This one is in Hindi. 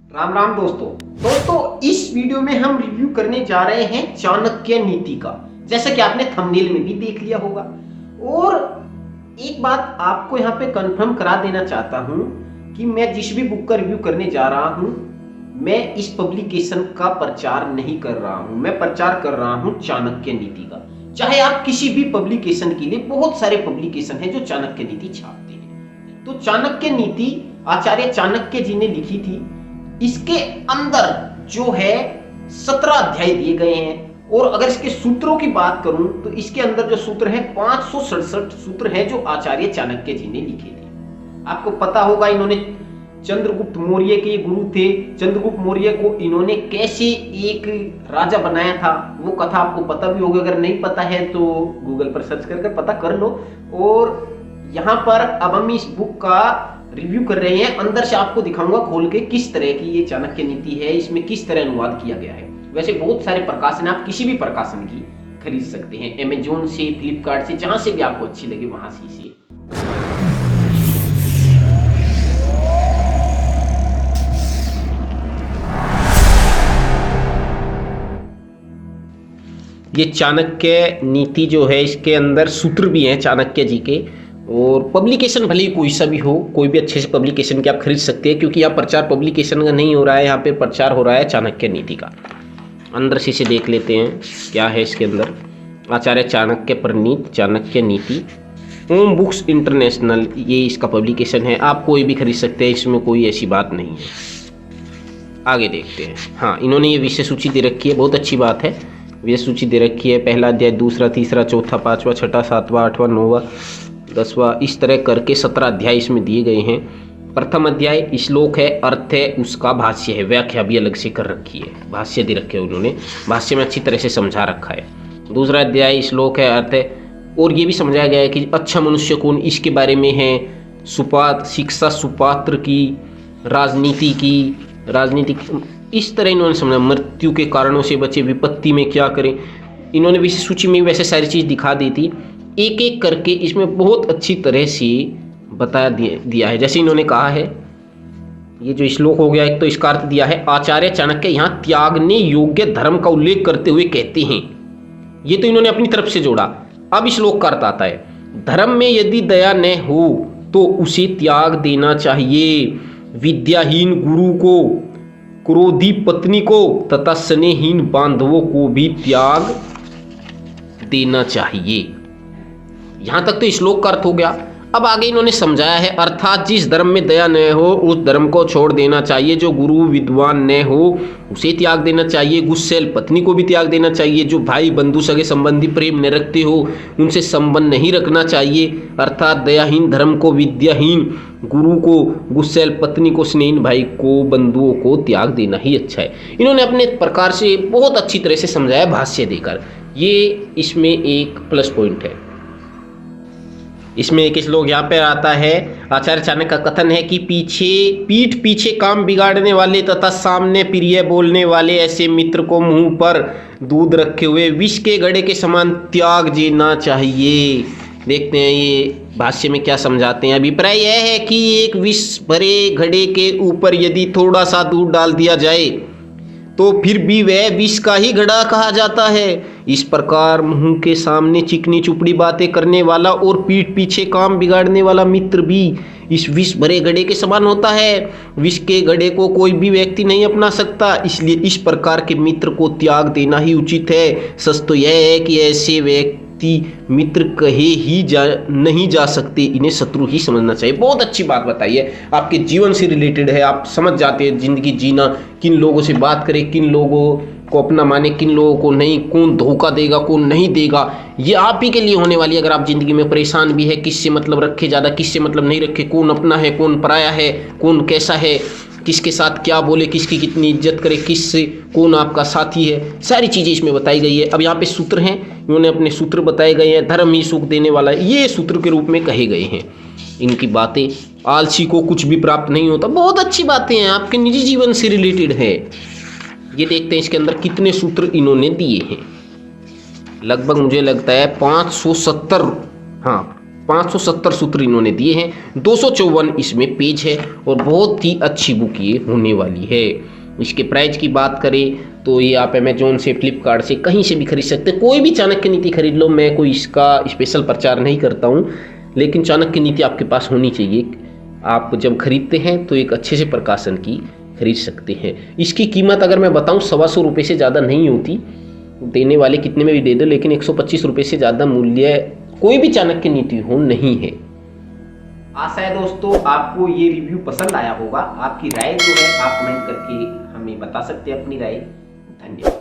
राम राम दोस्तों इस वीडियो में हम रिव्यू करने जा रहे हैं चाणक्य नीति का। जैसा कि आपने थंबनेल में भी देख लिया होगा। और एक बात आपको यहाँ पे कंफर्म करा देना चाहता हूँ कि मैं जिस भी बुक का रिव्यू करने जा रहा हूँ, मैं इस पब्लिकेशन का प्रचार नहीं कर रहा हूँ। मैं प्रचार कर रहा हूँ चाणक्य नीति का। चाहे आप किसी भी पब्लिकेशन के लिए, बहुत सारे पब्लिकेशन है जो चाणक्य नीति छापते हैं। तो चाणक्य नीति आचार्य चाणक्य जी ने लिखी थी। इसके अंदर जो है 17 अध्याय दिए गए हैं। और अगर इसके सूत्रों की बात करूं तो इसके अंदर जो सूत्र है 567 सूत्र है जो आचार्य चाणक्य जी ने लिखे थे। आपको पता होगा इन्होंने चंद्रगुप्त मौर्य के गुरु थे। चंद्रगुप्त मौर्य को इन्होंने कैसे एक राजा बनाया था वो कथा आपको पता भी होगी। अगर नहीं पता है तो गूगल पर सर्च करके पता कर लो। और यहाँ पर अब हम इस बुक का रिव्यू कर रहे हैं। अंदर से आपको दिखाऊंगा खोल के किस तरह की ये चाणक्य नीति है, इसमें किस तरह अनुवाद किया गया है। वैसे बहुत सारे प्रकाशन आप किसी भी प्रकाशन की खरीद सकते हैं, अमेजोन से, फ्लिपकार्ट से, जहां से भी आपको अच्छी लगे वहां से। ये चाणक्य नीति जो है इसके अंदर सूत्र भी हैं चाणक्य जी के। और पब्लिकेशन भले ही कोई सा भी हो, कोई भी अच्छे से पब्लिकेशन के आप खरीद सकते हैं, क्योंकि यहाँ प्रचार पब्लिकेशन का नहीं हो रहा है, यहाँ पे प्रचार हो रहा है चाणक्य नीति का। अंदर से इसे देख लेते हैं क्या है इसके अंदर। आचार्य चाणक्य प्रणीत चाणक्य नीति, ओम बुक्स इंटरनेशनल, ये इसका पब्लिकेशन है। आप कोई भी खरीद सकते हैं, इसमें कोई ऐसी बात नहीं है। आगे देखते हैं। हाँ, इन्होंने ये विषय सूची दे रखी है, बहुत अच्छी बात है। विषय सूची दे रखी है, पहला अध्याय, दूसरा, तीसरा, चौथा, पांचवा, छठा, सातवां, आठवां, नौवां, 10वां, इस तरह करके 17 अध्याय इसमें दिए गए हैं। प्रथम अध्याय श्लोक है, अर्थ है, उसका भाष्य है, व्याख्या भी अलग से कर रखी है, भाष्य दे रखे हैं उन्होंने, भाष्य में अच्छी तरह से समझा रखा है। दूसरा अध्याय श्लोक है, अर्थ है, और ये भी समझाया गया है कि अच्छा मनुष्य कौन, इसके बारे में है। शिक्षा सुपात्र की, राजनीति इस तरह इन्होंने समझा। मृत्यु के कारणों से बचे, विपत्ति में क्या करें, इन्होंने विशेष सूची में वैसे सारी चीज़ दिखा दी थी। एक एक करके इसमें बहुत अच्छी तरह से बता दिया है। जैसे इन्होंने कहा है, ये जो श्लोक हो गया, एक तो इसका अर्थ दिया है, आचार्य चाणक्य यहाँ त्यागने योग्य धर्म का उल्लेख करते हुए कहते हैं। ये तो इन्होंने अपनी तरफ से जोड़ा। अब श्लोक का अर्थ आता है, धर्म में यदि दया न हो तो उसे त्याग देना चाहिए। विद्याहीन गुरु को, क्रोधी पत्नी को तथा स्नेहहीन बांधवों को भी त्याग देना चाहिए। यहां तक तो श्लोक का अर्थ हो गया। अब आगे इन्होंने समझाया है, अर्थात जिस धर्म में दया न हो उस धर्म को छोड़ देना चाहिए। जो गुरु विद्वान न हो उसे त्याग देना चाहिए। गुस्सैल पत्नी को भी त्याग देना चाहिए। जो भाई बंधु सगे संबंधी प्रेम न रखते हो उनसे संबंध नहीं रखना चाहिए। अर्थात दयाहीन धर्म को, विद्याहीन गुरु को, गुस्सैल पत्नी को, स्नेहीन भाई को, बंधुओं को त्याग देना ही अच्छा है। इन्होंने अपने प्रकार से बहुत अच्छी तरह से समझाया भाष्य देकर। ये इसमें एक प्लस पॉइंट है। इसमें एक श्लोक यहाँ पे आता है, आचार्य चाणक्य का कथन है कि पीठ पीछे काम बिगाड़ने वाले तथा सामने प्रिय बोलने वाले ऐसे मित्र को मुंह पर दूध रखे हुए विष के घड़े के समान त्याग देना चाहिए। देखते हैं ये भाष्य में क्या समझाते हैं। अभिप्राय यह है कि एक विष भरे घड़े के ऊपर यदि थोड़ा सा दूध डाल दिया जाए तो फिर भी वह विष का ही घड़ा कहा जाता है। इस प्रकार मुंह के सामने चिकनी चुपड़ी बातें करने वाला और पीठ पीछे काम बिगाड़ने वाला मित्र भी इस विष भरे घड़े के समान होता है। विष के घड़े को कोई भी व्यक्ति नहीं अपना सकता, इसलिए इस प्रकार के मित्र को त्याग देना ही उचित है। सच तो यह है कि ऐसे व्यक्ति मित्र कहे ही नहीं जा सकते, इन्हें शत्रु ही समझना चाहिए। बहुत अच्छी बात बताई है, आपके जीवन से रिलेटेड है। आप समझ जाते हैं जिंदगी जीना, किन लोगों से बात करें, किन लोगों को अपना माने, किन लोगों को नहीं, कौन धोखा देगा, कौन नहीं देगा, ये आप ही के लिए होने वाली है। अगर आप जिंदगी में परेशान भी है, किससे मतलब रखे ज़्यादा, किससे मतलब नहीं रखे, कौन अपना है, कौन पराया है, कौन कैसा है, किसके साथ क्या बोले, किसकी कितनी इज्जत करे, किससे कौन आपका साथी है, सारी चीज़ें इसमें बताई गई है। अब यहाँ पे सूत्र हैं, इन्होंने अपने सूत्र बताए गए हैं। धर्म ही सुख देने वाला है, ये सूत्र के रूप में कहे गए हैं। इनकी बातें, आलसी को कुछ भी प्राप्त नहीं होता, बहुत अच्छी बातें हैं, आपके निजी जीवन से रिलेटेड है। ये देखते हैं इसके अंदर कितने सूत्र इन्होंने दिए हैं। लगभग मुझे लगता है 570, हाँ 570 सूत्र इन्होंने दिए हैं, 254 इसमें पेज है और बहुत ही अच्छी बुक ये होने वाली है। इसके प्राइस की बात करें तो ये आप अमेजोन से, फ्लिपकार्ट से, कहीं से भी खरीद सकते हैं। कोई भी चाणक्य नीति खरीद लो, मैं कोई इसका स्पेशल प्रचार नहीं करता हूँ, लेकिन चाणक्य नीति आपके पास होनी चाहिए। आप जब खरीदते हैं तो एक अच्छे से प्रकाशन की खरीद सकते हैं। इसकी कीमत अगर मैं बताऊँ 125 रुपये से ज़्यादा नहीं होती, देने वाले कितने में भी दे दो, लेकिन 125 रुपये से ज़्यादा मूल्य कोई भी चाणक्य नीति हो नहीं है। आशा है दोस्तों आपको ये रिव्यू पसंद आया होगा। आपकी राय जो है आप कमेंट करके हमें बता सकते हैं अपनी राय। धन्यवाद।